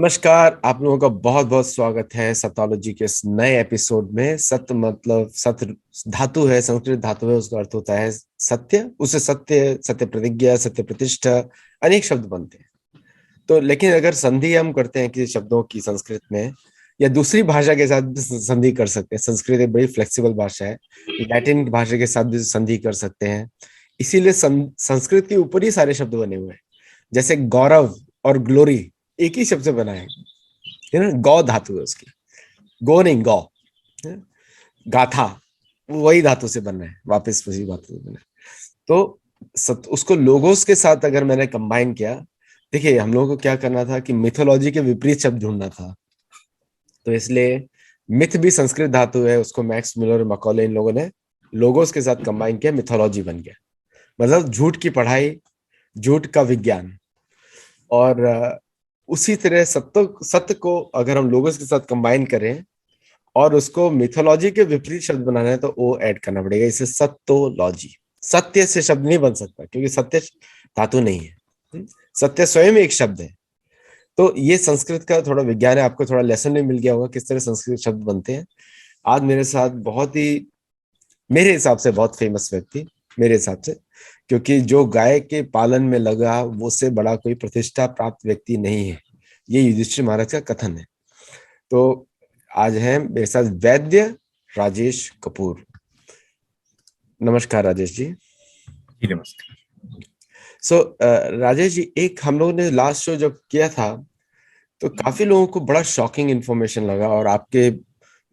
नमस्कार। आप लोगों का बहुत बहुत स्वागत है सतोलॉजी के इस नए एपिसोड में। सत मतलब सत धातु है, संस्कृत धातु है, उसका अर्थ होता है सत्य। उससे सत्य, सत्य प्रतिज्ञा, सत्य प्रतिष्ठा, अनेक शब्द बनते हैं। तो लेकिन अगर संधि हम करते हैं किसी शब्दों की संस्कृत में या दूसरी भाषा के साथ भी संधि कर सकते हैं। संस्कृत एक बड़ी फ्लेक्सिबल भाषा है, लैटिन भाषा के साथ भी संधि कर सकते हैं। इसीलिए संस्कृत के ऊपर ही सारे शब्द बने हुए हैं। जैसे गौरव और ग्लोरी एक ही शब्द से बना है ना। गौ धातु है उसकी, गो नहीं गौ। गाथा वही धातु से बना है, वापस वही धातु से बना है। तो उसको लोगोस के साथ अगर मैंने कंबाइन किया, देखिए हम लोगों को क्या करना था कि मिथोलॉजी के विपरीत शब्द ढूंढना था। तो इसलिए मिथ भी संस्कृत धातु है, उसको मैक्स मिलर और मकॉले इन लोगों ने लोगोस के साथ कंबाइन किया, मिथोलॉजी बन गया। मतलब झूठ की पढ़ाई, झूठ का विज्ञान। और उसी तरह सत्य को अगर हम लोगोस के साथ कंबाइन करें और उसको मिथोलॉजी के विपरीत शब्द बनाना है तो वो ऐड करना पड़ेगा, इसे सत्योलॉजी। सत्य से शब्द नहीं बन सकता क्योंकि सत्य धातु नहीं है। सत्य स्वयं एक शब्द है। तो ये संस्कृत का थोड़ा विज्ञान है। आपको थोड़ा लेसन में मिल गया होगा किस तरह संस्कृत शब्द बनते हैं। आज मेरे साथ बहुत ही, मेरे हिसाब से बहुत फेमस व्यक्ति, मेरे हिसाब से, क्योंकि जो गाय के पालन में लगा वो से बड़ा कोई प्रतिष्ठा प्राप्त व्यक्ति नहीं है, ये युधिष्ठिर महाराज का कथन है। तो आज है मेरे साथ वैद्य राजेश कपूर। नमस्कार राजेश जी। जी नमस्कार। राजेश जी, एक हम लोगों ने लास्ट शो जब किया था तो काफी लोगों को बड़ा शॉकिंग इंफॉर्मेशन लगा, और आपके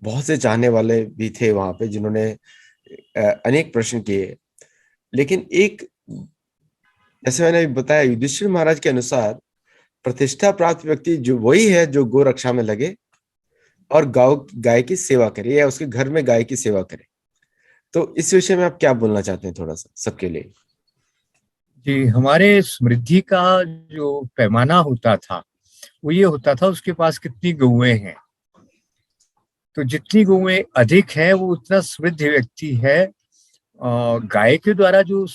बहुत से चाहने वाले भी थे वहां पे जिन्होंने अनेक प्रश्न किए। लेकिन एक, जैसे मैंने बताया, युधिष्ठिर महाराज के अनुसार प्रतिष्ठा प्राप्त व्यक्ति जो वही है जो गो रक्षा में लगे और गाय की सेवा करे या उसके घर में गाय की सेवा करे। तो इस विषय में आप क्या बोलना चाहते हैं थोड़ा सा सबके लिए? जी, हमारे समृद्धि का जो पैमाना होता था वो ये होता था उसके पास कितनी गौएं हैं। तो जितनी गौएं अधिक हैं वो उतना समृद्ध व्यक्ति है। गाय के द्वारा जो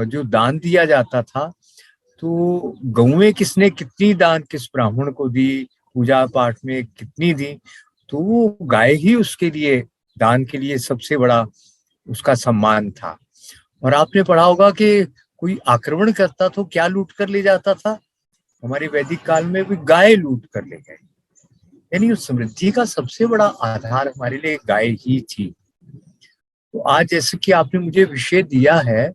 जो दान दिया जाता था, तो गौएं किसने कितनी दान किस ब्राह्मण को दी, पूजा पाठ में कितनी दी, तो वो गाय ही उसके लिए दान के लिए सबसे बड़ा उसका सम्मान था। और आपने पढ़ा होगा कि कोई आक्रमण करता तो क्या लूट कर ले जाता था? हमारे वैदिक काल में भी गाय लूट कर ले गए। यानी उस समृद्धि का सबसे बड़ा आधार हमारे लिए गाय ही थी। तो आज जैसे कि आपने मुझे विषय दिया है,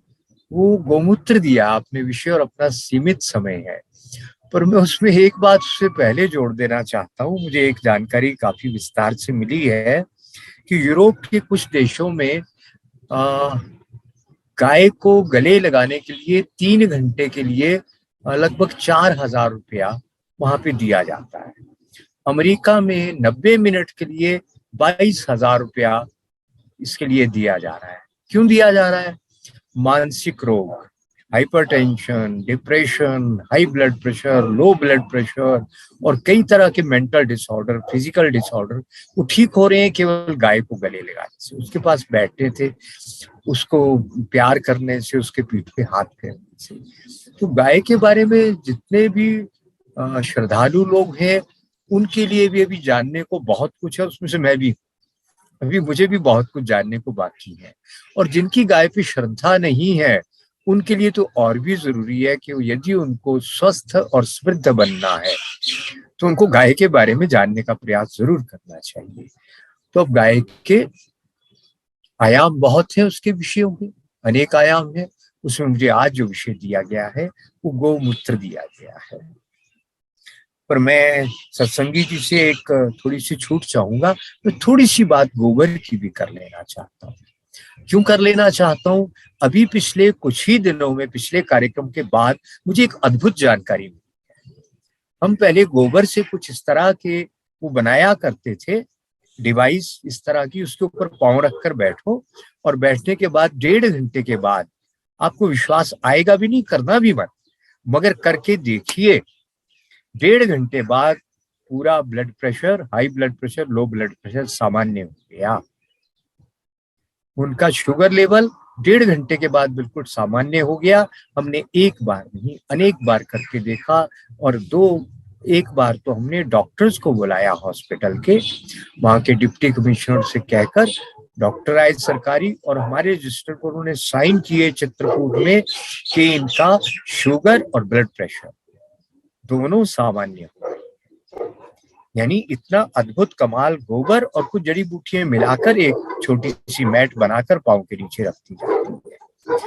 वो गोमूत्र दिया आपने विषय और अपना सीमित समय है, पर मैं उसमें एक बात उससे पहले जोड़ देना चाहता हूँ। मुझे एक जानकारी काफी विस्तार से मिली है कि यूरोप के कुछ देशों में गाय को गले लगाने के लिए 3 घंटे के लिए लगभग 4,000 रुपया वहां पे दिया जाता है। अमेरिका में 90 मिनट के लिए 22,000 रुपया इसके लिए दिया जा रहा है। क्यों दिया जा रहा है? मानसिक रोग, hypertension, depression, high blood pressure, low blood pressure और कई तरह के मेंटल डिसऑर्डर, फिजिकल डिसऑर्डर, वो ठीक हो रहे हैं केवल गाय को गले लगाने से, उसके पास बैठने थे, उसको प्यार करने से, उसके पीठ पे हाथ फेरने से। तो गाय के बारे में जितने भी श्रद्धालु लोग हैं उनके लिए भी अभी जानने को बहुत कुछ है। उसमें से मैं भी, अभी मुझे भी बहुत कुछ जानने को बाकी है। और जिनकी गाय पे श्रद्धा नहीं है उनके लिए तो और भी जरूरी है कि यदि उनको स्वस्थ और समृद्ध बनना है तो उनको गाय के बारे में जानने का प्रयास जरूर करना चाहिए। तो अब गाय के आयाम बहुत हैं, उसके विषयों के अनेक आयाम हैं। उसमें मुझे आज जो विषय दिया गया है वो गौमूत्र दिया गया है। पर मैं सत्संगी जी से एक थोड़ी सी छूट चाहूंगा। मैं थोड़ी सी बात गोबर की भी कर लेना चाहता हूँ। क्यों कर लेना चाहता हूँ? अभी पिछले कुछ ही दिनों में, पिछले कार्यक्रम के बाद मुझे एक अद्भुत जानकारी मिली। हम पहले गोबर से कुछ इस तरह के वो बनाया करते थे डिवाइस, इस तरह की, उसके ऊपर पाँव रखकर बैठो और बैठने के बाद 1.5 घंटे के बाद आपको विश्वास आएगा भी नहीं, करना भी मत, मगर करके देखिए, 1.5 घंटे बाद पूरा blood pressure, high blood pressure, low blood pressure सामान्य हो गया। उनका शुगर लेवल 1.5 घंटे के बाद बिल्कुल सामान्य हो गया। हमने एक बार नहीं अनेक बार करके देखा और 2 एक बार तो हमने डॉक्टर्स को बुलाया हॉस्पिटल के, वहां के डिप्टी कमिश्नर से कहकर डॉक्टर आए सरकारी, और हमारे रजिस्टर पर उन्होंने साइन किए चित्रकूट में कि इनका शुगर और ब्लड प्रेशर दोनों सामान्य। यानी इतना अद्भुत कमाल, गोबर और कुछ जड़ी बूटियां मिलाकर एक छोटी सी मैट बनाकर पांव के नीचे रखती जाती है।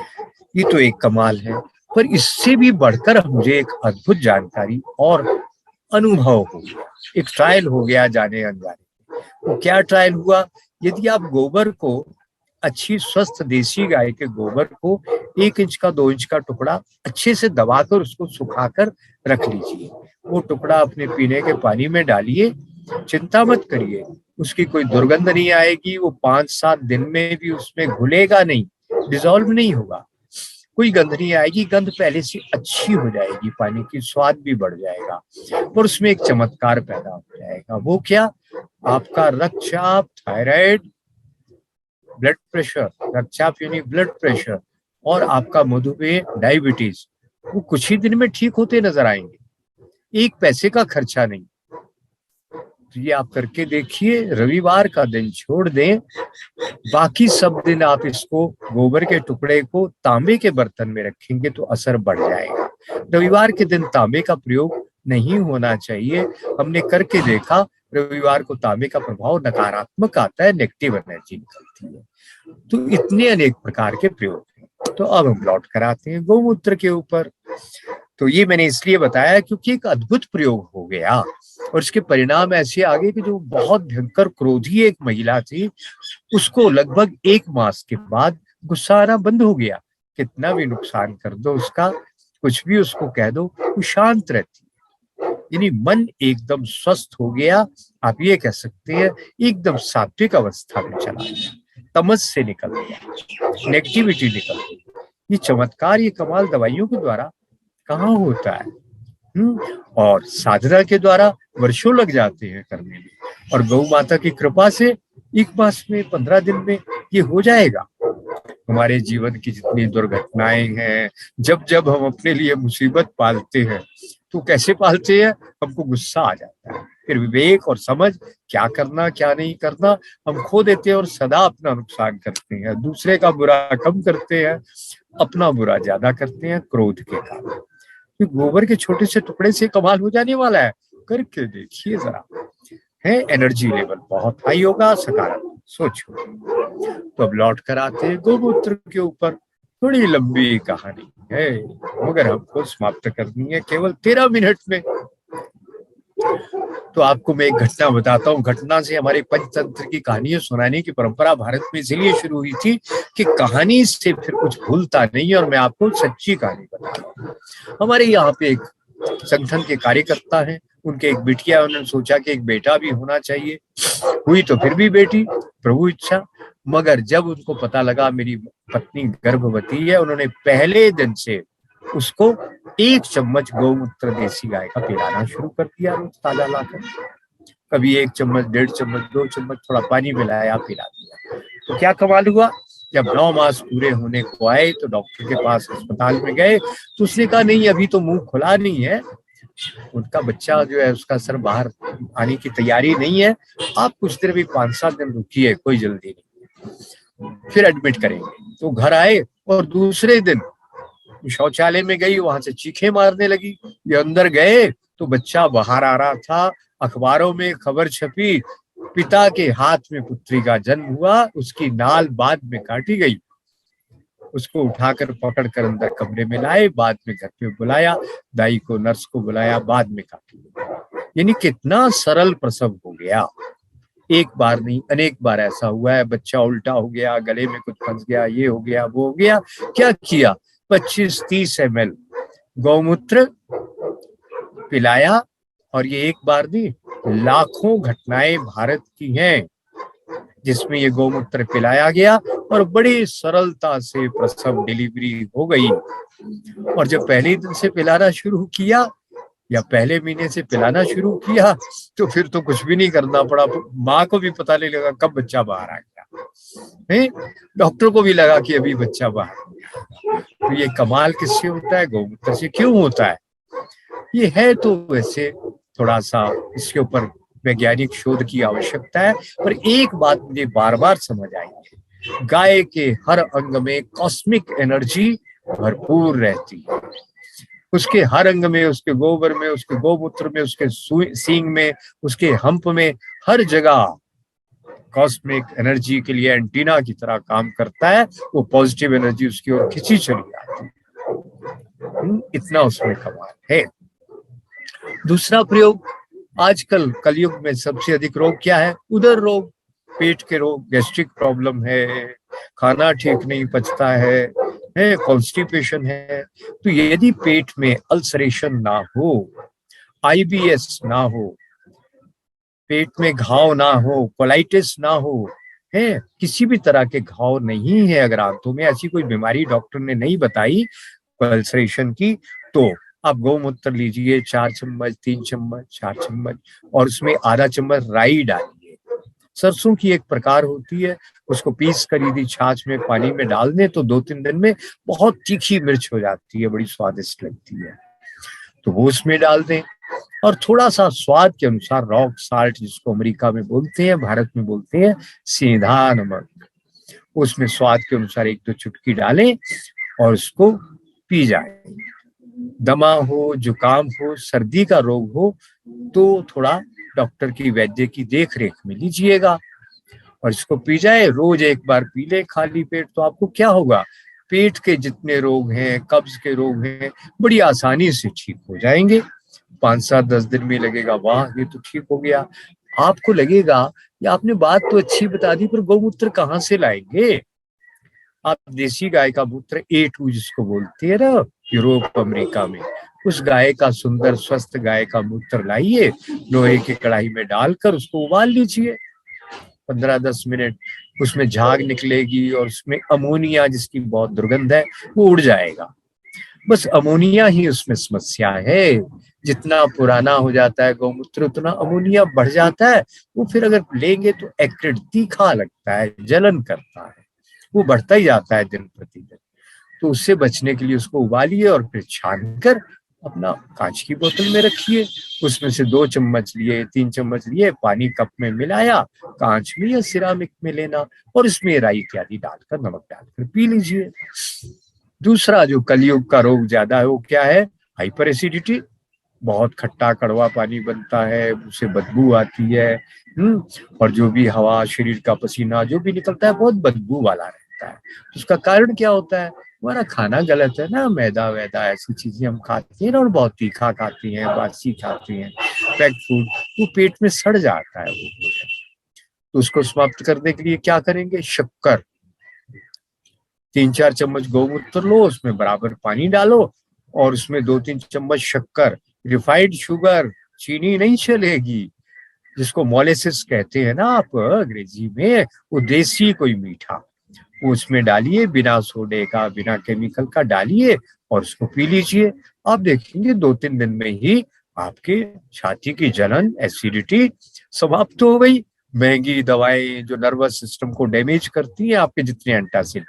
ये तो एक कमाल है, पर इससे भी बढ़कर मुझे एक अद्भुत जानकारी और अनुभव हो गया, एक ट्रायल हो गया जाने अनजाने। वो क्या ट्रायल हुआ? यदि आप गोबर को, अच्छी स्वस्थ देसी गाय के गोबर को 1 इंच का 2 इंच का टुकड़ा अच्छे से दबाकर उसको सुखाकर रख लीजिए। वो टुकड़ा अपने पीने के पानी में डालिए, चिंता मत करिए, उसकी कोई दुर्गंध नहीं आएगी। वो 5-7 दिन में भी उसमें घुलेगा नहीं, डिसॉल्व नहीं होगा, कोई गंध नहीं आएगी, गंध पहले से अच्छी हो जाएगी, पानी की स्वाद भी बढ़ जाएगा और उसमें एक चमत्कार पैदा हो जाएगा। वो क्या? आपका रक्तचाप, थायराइड, ब्लड प्रेशर, रक्तचाप यानी ब्लड प्रेशर, और आपका मधुमेह, डायबिटीज, वो कुछ ही दिन में ठीक होते नजर आएंगे, 1 पैसे का खर्चा नहीं। तो ये आप करके देखिए, रविवार का दिन छोड़ दें, बाकी सब दिन आप इसको, गोबर के टुकड़े को तांबे के बर्तन में रखेंगे तो असर बढ़ जाएगा। रविवार के दिन तांबे का प्रयोग नहीं होना चाहिए, हमने करके देखा, रविवार को तांबे का प्रभाव नकारात्मक आता है, नेगेटिव एनर्जी निकलती है। तो इतने अनेक प्रकार के प्रयोग हैं। तो अब हम लौट कर आते हैं गौमूत्र के ऊपर। तो ये मैंने इसलिए बताया क्योंकि एक अद्भुत प्रयोग हो गया और इसके परिणाम ऐसे आगे कि जो बहुत भयंकर क्रोधी एक महिला थी, उसको लगभग 1 मास के बाद गुस्सा आना बंद हो गया। कितना भी नुकसान कर दो उसका, कुछ भी उसको कह दो, वो शांत रहती है। यानी मन एकदम स्वस्थ हो गया, आप ये कह सकते हैं एकदम सात्विक अवस्था में चला गया, तमस से निकल गया, नेगेटिविटी निकल गई। ये चमत्कार, ये कमाल दवाइयों के द्वारा कहाँ होता है? और साधना के द्वारा वर्षों लग जाते हैं करने में, और गौ माता की कृपा से 1 मास में, 15 दिन में ये हो जाएगा। हमारे जीवन की जितनी दुर्घटनाएं हैं, जब जब हम अपने लिए मुसीबत पालते हैं, तो कैसे पालते हैं? हमको गुस्सा आ जाता है, फिर विवेक और समझ, क्या करना क्या नहीं करना, हम खो देते हैं और सदा अपना नुकसान करते हैं, दूसरे का बुरा कम करते हैं, अपना बुरा ज्यादा करते हैं क्रोध के कारण। तो गोबर के छोटे से टुकड़े से कमाल हो जाने वाला है, करके देखिए जरा, है एनर्जी लेवल बहुत हाई होगा, सकारात्मक सोच होगी। तो अब लौट कर आते हैं गौमूत्र के ऊपर। थोड़ी लंबी कहानी है मगर हमको समाप्त करनी है केवल 13 मिनट में। तो आपको मैं एक घटना बताता हूँ। घटना से हमारे पंचतंत्र की कहानियां सुनाने की परंपरा भारत में इसलिए शुरू हुई थी कि कहानी से फिर कुछ भूलता नहीं है, और मैं आपको सच्ची कहानी बता रहा हूँ। हमारे यहाँ पे एक संगठन के कार्यकर्ता हैं, उनके एक बिटिया, उन्होंने सोचा कि एक बेटा भी होना चाहिए, हुई तो फिर भी बेटी, प्रभु इच्छा। मगर जब उनको पता लगा मेरी पत्नी गर्भवती है, उन्होंने पहले दिन से उसको 1 चम्मच गौमूत्र देसी गाय का पिलाना शुरू कर दिया, रोज ताजा लाकर। कभी 1 चम्मच, 1.5 चम्मच, 2 चम्मच, थोड़ा पानी मिलाया, पिला दिया। तो क्या कमाल हुआ, जब 9 मास पूरे होने को आए तो डॉक्टर के पास अस्पताल में गए, तो उसने कहा नहीं, अभी तो मुंह खुला नहीं है, उनका बच्चा जो है उसका सर बाहर आने की तैयारी नहीं है, आप कुछ देर भी 5-7 दिन रुकिए, कोई जल्दी नहीं, फिर एडमिट करेंगे। तो घर आए और दूसरे दिन शौचालय में गई, वहां से चीखें मारने लगी। ये अंदर गए तो बच्चा बाहर आ रहा था। अखबारों में खबर छपी, पिता के हाथ में पुत्री का जन्म हुआ, उसकी नाल बाद में काटी गई। उसको उठाकर पकड़कर अंदर कमरे में लाए, बाद में घर पे बुलाया, दाई को, नर्स को बुलाया, बाद में काटी गई। यानी कितना सरल प्रसव हो गया। एक बार नहीं, अनेक बार ऐसा हुआ है, बच्चा उल्टा हो गया, गले में कुछ फंस गया, ये हो गया, वो हो गया। क्या किया? 25-30 ml गौमूत्र पिलाया, और ये एक बार नहीं, लाखों घटनाएं भारत की हैं जिसमें ये गौमूत्र पिलाया गया और बड़ी सरलता से प्रसव, डिलीवरी हो गई। और जब पहले दिन से पिलाना शुरू किया या पहले महीने से पिलाना शुरू किया, तो फिर तो कुछ भी नहीं करना पड़ा। माँ को भी पता नहीं लगा कब बच्चा बाहर आ गया, डॉक्टर को भी लगा कि अभी बच्चा बाहर आ गया। तो ये कमाल किससे होता है? गौमूत्र से। क्यों होता है? ये है तो वैसे थोड़ा सा इसके ऊपर वैज्ञानिक शोध की आवश्यकता है। पर एक बात मुझे बार बार समझ आई है, गाय के हर अंग में कॉस्मिक एनर्जी भरपूर रहती है। उसके हर अंग में, उसके गोबर में, उसके गोमूत्र में, उसके सींग में, उसके हंप में, हर जगह कॉस्मिक एनर्जी के लिए एंटीना की तरह काम करता है। वो पॉजिटिव एनर्जी उसकी ओर खिंची चली आती है। इतना उसमें कमाल है। दूसरा प्रयोग, आजकल कलयुग में सबसे अधिक रोग क्या है? उदर रोग, पेट के रोग, गैस्ट्रिक प्रॉब्लम है, खाना ठीक नहीं पचता है कॉन्स्टिपेशन है। तो यदि पेट में अल्सरेशन ना हो, आईबीएस ना हो, पेट में घाव ना हो, कोलाइटिस ना हो, है किसी भी तरह के घाव नहीं है, अगर आंतों में ऐसी कोई बीमारी डॉक्टर ने नहीं बताई अल्सरेशन की, तो आप गौमूत्र लीजिए 4 चम्मच, 3 चम्मच, 4 चम्मच, और उसमें आधा चम्मच राई डालिए। सरसों की एक प्रकार होती है, उसको पीस कर यदि छाछ में पानी में डाल दें तो 2-3 दिन में बहुत तीखी मिर्च हो जाती है, बड़ी स्वादिष्ट लगती है। तो वो उसमें डाल दें, और थोड़ा सा स्वाद के अनुसार रॉक साल्ट, जिसको अमेरिका में बोलते हैं, भारत में बोलते हैं सेंधा नमक, उसमें स्वाद के अनुसार 1-2 चुटकी डालें और उसको पी जाए। दमा हो, जुकाम हो, सर्दी का रोग हो तो थोड़ा डॉक्टर की, वैद्य की देख रेख में लीजिएगा और इसको पी जाए। रोज एक बार पी ले खाली पेट, तो आपको क्या होगा, पेट के जितने रोग हैं, कब्ज के रोग हैं, बड़ी आसानी से ठीक हो जाएंगे। 5-7-10 दिन में लगेगा वाह ये तो ठीक हो गया। आपको लगेगा ये आपने बात तो अच्छी बता दी, पर गौमूत्र कहाँ से लाएंगे? आप देसी गाय का मूत्र A2 जिसको बोलते हैं ना, यूरोप अमेरिका में, उस गाय का, सुंदर स्वस्थ गाय का मूत्र लाइए, लोहे की कढ़ाई में डालकर उसको उबाल लीजिए 15-10 मिनट, उसमें झाग निकलेगी और उसमें अमोनिया, जिसकी बहुत दुर्गंध है, वो उड़ जाएगा। बस अमोनिया ही उसमें समस्या है। जितना पुराना हो जाता है गौमूत्र उतना अमोनिया बढ़ जाता है। वो फिर अगर लेंगे तो एक्रिड, तीखा लगता है, जलन करता है, वो बढ़ता ही जाता है दिन प्रतिदिन। तो उससे बचने के लिए उसको उबालिए और फिर छानकर अपना कांच की बोतल में रखिए। उसमें से 2 चम्मच लिए, 3 चम्मच लिए, पानी कप में मिलाया, कांच में या सिरामिक में लेना, और इसमें राई इत्यादि डालकर, नमक डालकर पी लीजिए। दूसरा जो कलयुग का रोग ज्यादा है वो क्या है? Hyper acidity. बहुत खट्टा कड़वा पानी बनता है, उससे बदबू आती है। और जो भी हवा, शरीर का पसीना जो भी निकलता है बहुत बदबू वाला रहता है। उसका कारण क्या होता है? हमारा खाना गलत है ना, मैदा वैदा ऐसी चीजें हम खाते हैं ना, और बहुत तीखा खाते हैं, बासी खाते हैं, पैक्ड फूड, वो पेट में सड़ जाता है वो भोजन। तो उसको समाप्त करने के लिए क्या करेंगे? शक्कर, 3-4 चम्मच गौमूत्र लो, उसमें बराबर पानी डालो और उसमें 2-3 चम्मच शक्कर, रिफाइंड शुगर, चीनी नहीं चलेगी, जिसको मोलेसिस कहते हैं ना आप अंग्रेजी में, वो देसी कोई मीठा, वो उसमें डालिए, बिना सोडे का, बिना केमिकल का डालिए और उसको पी लीजिए। आप देखेंगे 2-3 दिन में ही आपके छाती की जलन, एसिडिटी समाप्त हो गई। महंगी दवाएं जो नर्वस सिस्टम को डैमेज करती हैं, आपके जितने एंटासिड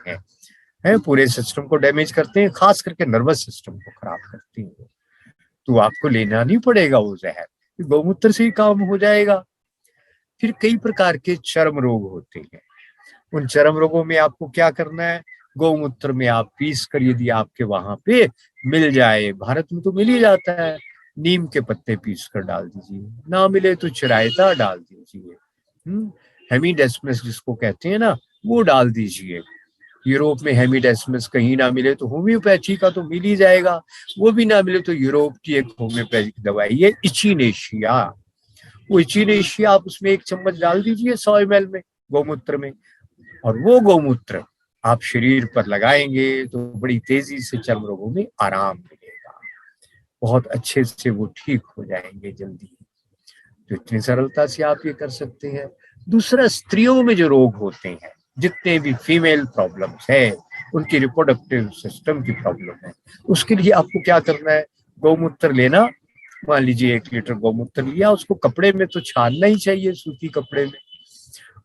हैं पूरे सिस्टम को डैमेज करते हैं, खास करके नर्वस सिस्टम को खराब करती हैं, तो आपको लेना नहीं पड़ेगा वो जहर, गौमूत्र से ही काम हो जाएगा। फिर कई प्रकार के चर्म रोग होते हैं। उन चर्म रोगों में आपको क्या करना है? गौमूत्र में आप पीस कर, यदि आपके वहां पे मिल जाए, भारत में तो मिल ही जाता है, नीम के पत्ते पीस कर डाल दीजिए, ना मिले तो चिरायता डाल दीजिए, हेमिडेस्मस जिसको कहते हैं ना, वो डाल दीजिए। यूरोप में हेमिडेस्मस कहीं ना मिले तो होम्योपैथी का तो मिल ही जाएगा, वो भी ना मिले तो यूरोप की एक होम्योपैथिक दवाई है इचिनेशिया, वो इचिनेशिया आप उसमें 1 चम्मच डाल दीजिए 100 ml में गौमूत्र में, और वो गौमूत्र आप शरीर पर लगाएंगे तो बड़ी तेजी से चर्म रोगों में आराम मिलेगा, बहुत अच्छे से वो ठीक हो जाएंगे जल्दी। तो इतनी सरलता से आप ये कर सकते हैं। दूसरा, स्त्रियों में जो रोग होते हैं, जितने भी फीमेल प्रॉब्लम्स है, उनकी रिप्रोडक्टिव सिस्टम की प्रॉब्लम है, उसके लिए आपको क्या करना है? गौमूत्र लेना, मान लीजिए 1 लीटर गौमूत्र लिया, उसको कपड़े में तो छानना ही चाहिए, सूती कपड़े में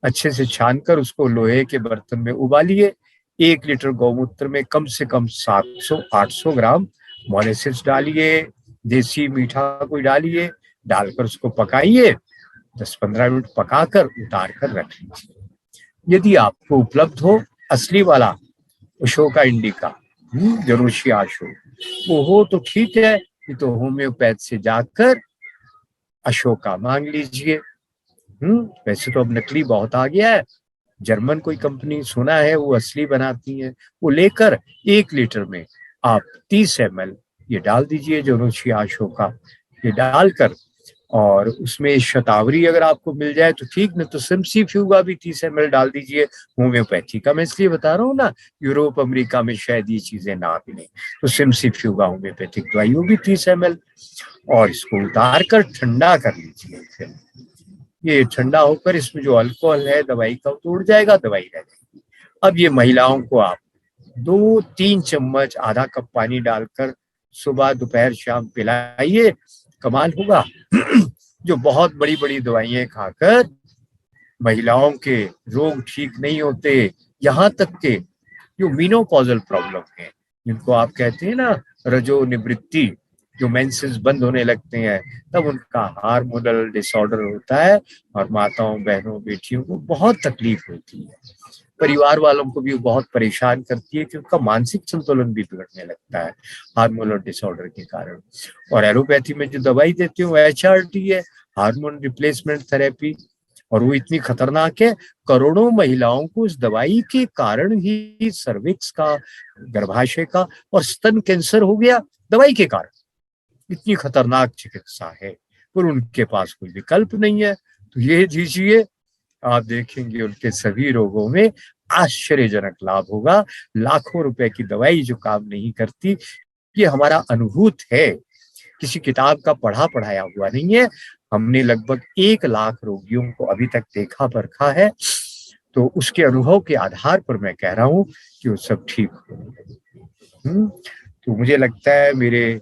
अच्छे से छानकर उसको लोहे के बर्तन में उबालिए। 1 लीटर गौमूत्र में कम से कम 700-800 ग्राम मोलेसिस डालिए, देसी मीठा कोई डालिए, डालकर उसको पकाइए, 10-15 मिनट पकाकर उतार कर रख लीजिए। यदि आपको उपलब्ध हो असली वाला अशोका इंडिका, जो ऋषि अशोक, वो हो तो ठीक है, ये तो होम्योपैथ से जाकर अशोका मांग लीजिए। वैसे तो अब नकली बहुत आ गया है। जर्मन कोई कंपनी सुना है वो असली बनाती है, वो लेकर 1 लीटर में आप 30 ml ये डाल दीजिए, जो ऋषि अशोका, ये डालकर, और उसमें शतावरी अगर आपको मिल जाए तो ठीक, नहीं तो सिम्सिफ्यूगा भी 30 ml डाल दीजिए। होम्योपैथी का मैं इसलिए बता रहा हूँ ना, यूरोप अमेरिका में शायद ये चीजें ना मिले, तो सिम्सिफ्यूगा होम्योपैथिक दवाई होगी 30 ml, और इसको उतार कर ठंडा कर लीजिए। फिर ये ठंडा होकर इसमें जो अल्कोहल है दवाई का तो उड़ जाएगा, दवाई रह जाएगी। अब ये महिलाओं को आप 2-3 चम्मच आधा कप पानी डालकर सुबह दोपहर शाम पिलाइए, कमाल होगा। जो बहुत बड़ी बड़ी दवाइयां खाकर महिलाओं के रोग ठीक नहीं होते, यहाँ तक के जो मीनोपॉजल प्रॉब्लम है, जिनको आप कहते हैं ना रजो निवृत्ति, जो मेंसेस बंद होने लगते हैं, तब उनका हार्मोनल डिसऑर्डर होता है, और माताओं बहनों बेटियों को बहुत तकलीफ होती है। परिवार वालों को भी बहुत परेशान करती है कि उनका मानसिक संतुलन भी बिगड़ने लगता है हार्मोनल डिसऑर्डर के कारण। और एलोपैथी में जो दवाई देती हूँ HRT है, हार्मोन रिप्लेसमेंट थेरेपी, और वो इतनी खतरनाक है, करोड़ों महिलाओं को इस दवाई के कारण ही सर्विक्स का, गर्भाशय का और स्तन कैंसर हो गया, दवाई के कारण। इतनी खतरनाक चिकित्सा है, पर उनके पास कोई विकल्प नहीं है। तो ये दीजिए, आप देखेंगे उनके सभी रोगों में आश्चर्यजनक लाभ होगा। लाखों रुपए की दवाई जो काम नहीं करती, ये हमारा अनुभूत है, किसी किताब का पढ़ा पढ़ाया हुआ नहीं है। हमने लगभग 1 लाख रोगियों को अभी तक देखा परखा है, तो उसके अनुभव के आधार पर मैं कह रहा हूँ कि वो सब ठीक हो। तो मुझे लगता है मेरे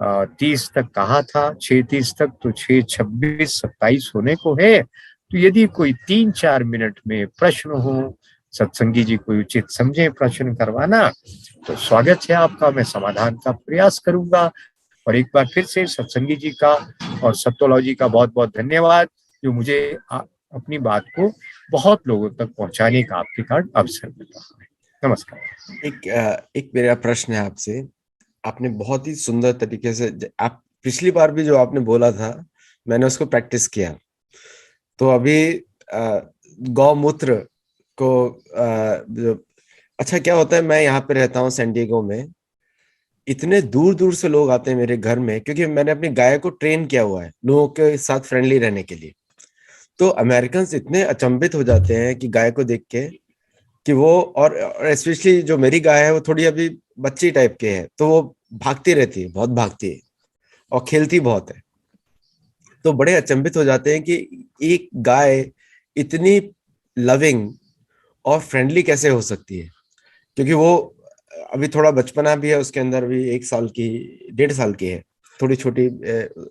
30 तक कहा था, 6:30 तक, तो 6:26-27 होने को है। तो यदि कोई 3-4 मिनट में प्रश्न हो, सत्संगी जी कोई उचित समझे प्रश्न करवाना, तो स्वागत है आपका, मैं समाधान का प्रयास करूंगा। और एक बार फिर से सत्संगी जी का और सत्तोलॉजी का बहुत बहुत धन्यवाद, जो मुझे अपनी बात को बहुत लोगों तक पहुंचाने का आपके कारण अवसर मिल रहा है। नमस्कार। एक मेरा प्रश्न है आपसे। आपने बहुत ही सुंदर तरीके से, आप पिछली बार भी जो आपने बोला था मैंने उसको प्रैक्टिस किया। तो अभी गौमूत्र को अच्छा क्या होता है, मैं यहाँ पे रहता हूँ सैन डिएगो में, इतने दूर दूर से लोग आते हैं मेरे घर में, क्योंकि मैंने अपनी गाय को ट्रेन किया हुआ है लोगों के साथ फ्रेंडली रहने के लिए। तो अमेरिकन इतने अचंभित हो जाते हैं कि गाय को देख के, कि वो, और स्पेशली जो मेरी गाय है वो थोड़ी अभी बच्ची टाइप के है, तो वो भागती रहती है, बहुत भागती है और खेलती बहुत है। तो बड़े अचंभित हो जाते हैं कि एक गाय इतनी लविंग और फ्रेंडली कैसे हो सकती है, क्योंकि वो अभी थोड़ा बचपना भी है उसके अंदर, भी 1 साल की 1.5 साल की है, थोड़ी छोटी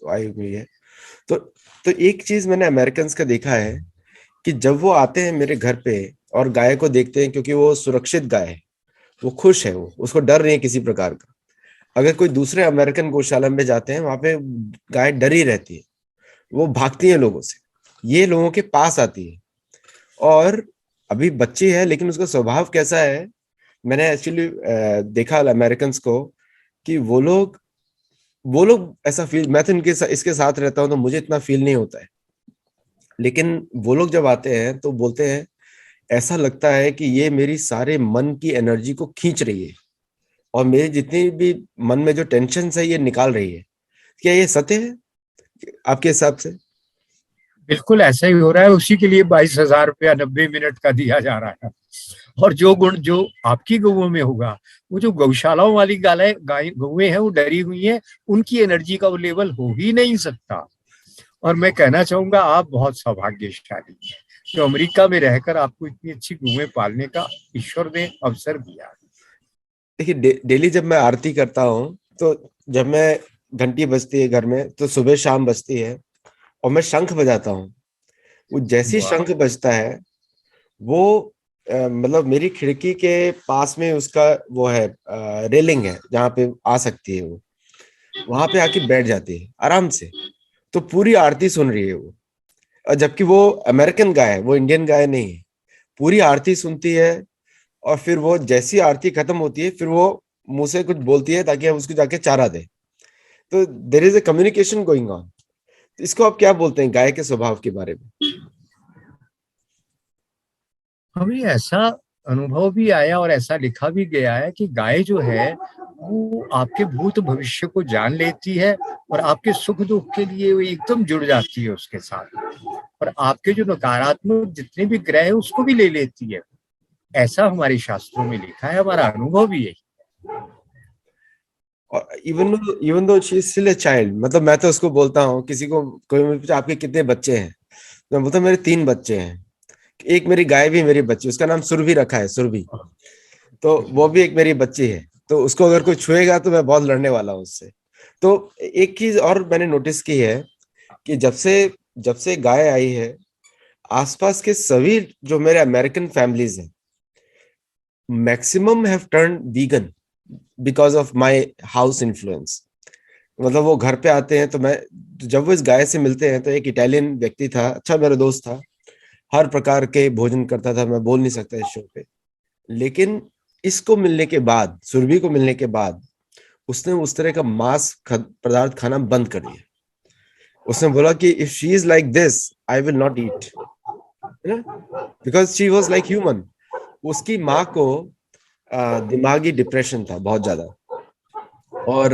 आयु में है। तो एक चीज मैंने अमेरिकन का देखा है कि जब वो आते हैं मेरे घर पे और गाय को देखते हैं, क्योंकि वो सुरक्षित गाय है, वो खुश है, वो उसको डर नहीं है किसी प्रकार का। अगर कोई दूसरे अमेरिकन गौशाला में जाते हैं, वहां पे गाय डरी रहती है, वो भागती है लोगों से, ये लोगों के पास आती है। और अभी बच्ची है लेकिन उसका स्वभाव कैसा है, मैंने एक्चुअली देखा अमेरिकन को, कि वो लोग ऐसा फील, मैं तो इसके साथ रहता हूं तो मुझे इतना फील नहीं होता है, लेकिन वो लोग जब आते हैं तो बोलते हैं ऐसा लगता है कि ये मेरी सारे मन की एनर्जी को खींच रही है, और मेरी जितनी भी मन में जो टेंशन है ये निकाल रही है। क्या ये सत्य है आपके हिसाब से? बिल्कुल ऐसा ही हो रहा है, उसी के लिए 22,000 रुपया 90 मिनट का दिया जा रहा है। और जो गुण जो आपकी गौओं में होगा, वो जो गौशालाओं वाली गौएं हैं वो डरी हुई हैं, उनकी एनर्जी का वो लेवल हो ही नहीं सकता। और मैं कहना चाहूंगा आप बहुत सौभाग्यशाली हैं, जो अमेरिका में रहकर आपको इतनी अच्छी गौएं पालने का ईश्वर ने अवसर दिया। देखिए, डेली जब मैं आरती करता हूँ, तो जब मैं घंटी बजती है घर में तो सुबह शाम बजती है, और मैं शंख बजाता हूँ, वो जैसी वाह। शंख बजता है वो मतलब मेरी खिड़की के पास में उसका वो है, रेलिंग है जहाँ पे आ सकती है, वो वहां पे आके बैठ जाती है आराम से, तो पूरी आरती सुन रही है वो, और जबकि वो अमेरिकन गाय है, वो इंडियन गाय नहीं है। पूरी आरती सुनती है, और फिर वो जैसी आरती खत्म होती है फिर वो मुंह से कुछ बोलती है ताकि हम उसको जाके चारा दे। तो there is a communication going on. इसको आप क्या बोलते हैं गाय के स्वभाव के बारे में? हमें ऐसा अनुभव भी आया और ऐसा लिखा भी गया है कि गाय जो है वो आपके भूत भविष्य को जान लेती है और आपके सुख दुख के लिए वो एकदम जुड़ जाती है उसके साथ, और आपके जो नकारात्मक जितने भी ग्रह है उसको भी ले लेती है। ऐसा हमारे शास्त्रों में लिखा है, हमारा अनुभव भी यही। और even though she is still a child, मतलब मैं तो उसको बोलता हूँ, किसी को कोई मुझे पूछे आपके कितने बच्चे हैं, तो मैं बोलता हूँ मेरे 3 बच्चे हैं। एक मेरी गाय भी मेरी बच्ची, उसका नाम सुरभि रखा है, सुरभि। तो वो भी एक मेरी बच्ची है, तो उसको अगर कोई छुएगा तो मैं बहुत लड़ने वाला हूँ उससे। तो एक चीज और मैंने नोटिस की है कि जब से गाय आई है, आसपास के सभी जो मेरे अमेरिकन फैमिलीज हैं, maximum have turn vegan because of my house influence. मतलब वो घर पे आते हैं तो मैं, जब वो इस गाय से मिलते हैं, तो एक इटालियन व्यक्ति था, अच्छा मेरा दोस्त था, हर प्रकार के भोजन करता था, मैं बोल नहीं सकता इस शो पे। लेकिन इसको मिलने के बाद, सुरभि को मिलने के बाद, उसने उस तरह का पदार्थ खाना बंद कर दिया। उसने बोला कि if she is like this I will not eat, है ना, because she was like human. उसकी माँ को दिमागी डिप्रेशन था बहुत ज्यादा, और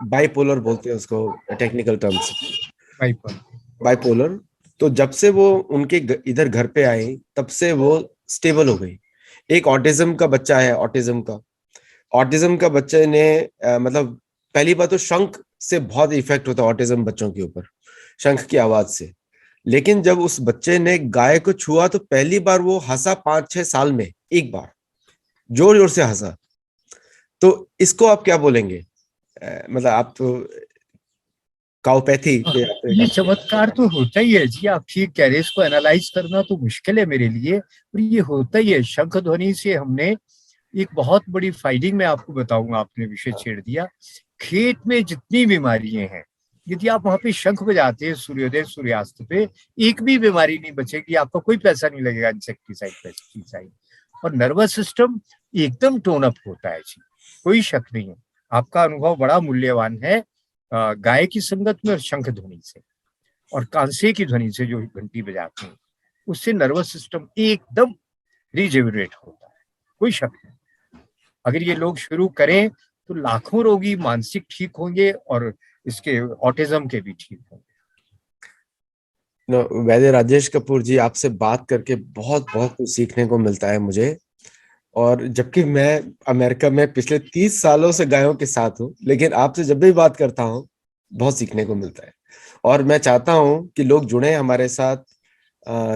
बाइपोलर बोलते हैं उसको टेक्निकल टर्म्स, बाइपोलर। बाइपोलर। तो जब से वो उनके इधर घर पे आई, तब से वो स्टेबल हो गई। एक ऑटिज्म का बच्चा है, ऑटिज्म का बच्चे ने मतलब पहली बात तो शंख से बहुत इफेक्ट होता है ऑटिज्म बच्चों के ऊपर, शंख की आवाज से। लेकिन जब उस बच्चे ने गाय को छुआ तो पहली बार वो हंसा 5-6 साल में एक बार, जोर जोर से हंसा। तो इसको आप क्या बोलेंगे? मतलब आप तो काउपैथी पे आप ये चमत्कार तो होता ही है जी, आप ठीक कह रहे हैं। इसको एनालाइज करना तो मुश्किल है मेरे लिए, पर ये होता ही है। शंख ध्वनि से हमने एक बहुत बड़ी फाइंडिंग मैं आपको बताऊंगा, आपने विषय छेड़ दिया। खेत में जितनी बीमारियां हैं, यदि आप वहां पे शंख बजाते हैं सूर्योदय सूर्यास्त पे, एक भी बीमारी नहीं बचेगी, आपका कोई पैसा नहीं लगेगा इंसेक्टिसाइड पेस्टिसाइड। और नर्वस सिस्टम एकदम टोन अप होता है जी, कोई शक नहीं है। आपका अनुभव बड़ा मूल्यवान है गाय की संगत में और शंख ध्वनि से और कांसे की ध्वनि से जो घंटी बजाते हैं, उससे नर्वस सिस्टम एकदम रिजेवरेट होता है, कोई शक नहीं। अगर ये लोग शुरू करें तो लाखों रोगी मानसिक ठीक होंगे और इसके ऑटिज्म के भी ठीक होंगे। वैद्य राजेश कपूर जी, आपसे बात करके बहुत बहुत कुछ सीखने को मिलता है मुझे। और जबकि मैं अमेरिका में पिछले 30 सालों से गायों के साथ हूँ, लेकिन आपसे जब भी बात करता हूँ बहुत सीखने को मिलता है। और मैं चाहता हूँ कि लोग जुड़े हमारे साथ,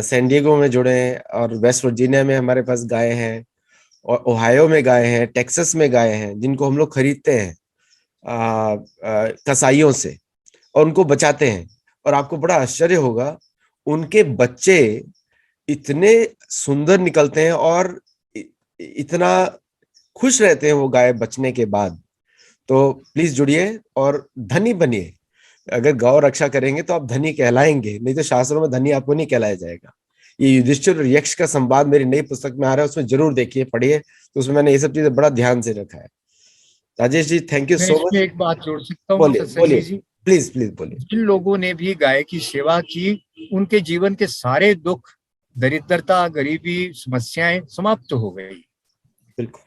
सैन डिएगो में जुड़े, और वेस्ट वर्जीनिया में हमारे पास गाय हैं, और ओहायो में गाय हैं, टेक्सास में गाय हैं, जिनको हम लोग खरीदते हैं कसाईयों से, और उनको बचाते हैं। और आपको बड़ा आश्चर्य होगा, उनके बच्चे इतने सुंदर निकलते हैं और इतना खुश रहते हैं वो गाय बचने के बाद। तो प्लीज जुड़िए और धनी बनिए। अगर गौ रक्षा करेंगे तो आप धनी कहलाएंगे, नहीं तो शास्त्रों में धनी आपको नहीं कहलाया जाएगा। ये युधिष्ठिर और यक्ष का संवाद मेरी नई पुस्तक में आ रहा है, उसमें जरूर देखिए, पढ़िए, तो उसमें मैंने ये सब चीजें बड़ा ध्यान से रखा है। राजेश जी, थैंक यू मैं सो इसमें मच। एक बात जोड़ सकता हूँ बोलिए सत्संगी बोलिए, जी। प्लीज प्लीज बोलिए। जिन लोगों ने भी गाय की सेवा की, उनके जीवन के सारे दुख, दरिद्रता, गरीबी, समस्याएं समाप्त हो गई। बिल्कुल।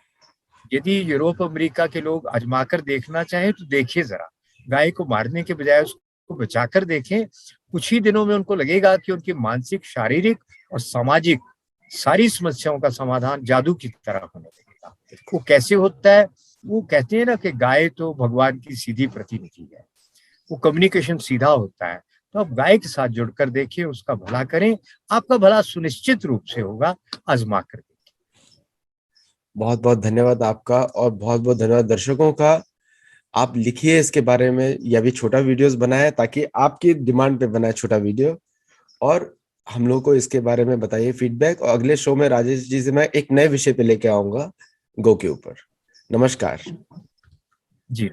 यदि यूरोप अमेरिका के लोग आजमाकर देखना चाहें तो देखिए जरा, गाय को मारने के बजाय उसको बचाकर देखें। कुछ ही दिनों में उनको लगेगा कि उनकी मानसिक, शारीरिक और सामाजिक सारी समस्याओं का समाधान जादू की तरह होने लगेगा। वो कैसे होता है? वो कहते हैं ना कि गाय तो भगवान की सीधी प्रतिनिधि है, वो कम्युनिकेशन सीधा होता है। तो आप गाय के साथ जुड़कर देखिए, उसका भला करें, आपका भला सुनिश्चित रूप से होगा। आजमा कर देखिए। बहुत बहुत धन्यवाद आपका, और बहुत बहुत धन्यवाद दर्शकों का। आप लिखिए इसके बारे में, या भी छोटा वीडियोस बनाए ताकि आपकी डिमांड पे बनाए छोटा वीडियो, और हम लोग को इसके बारे में बताइए फीडबैक। और अगले शो में राजेश जी से मैं एक नए विषय पे लेके आऊंगा, गो के ऊपर। नमस्कार। जी।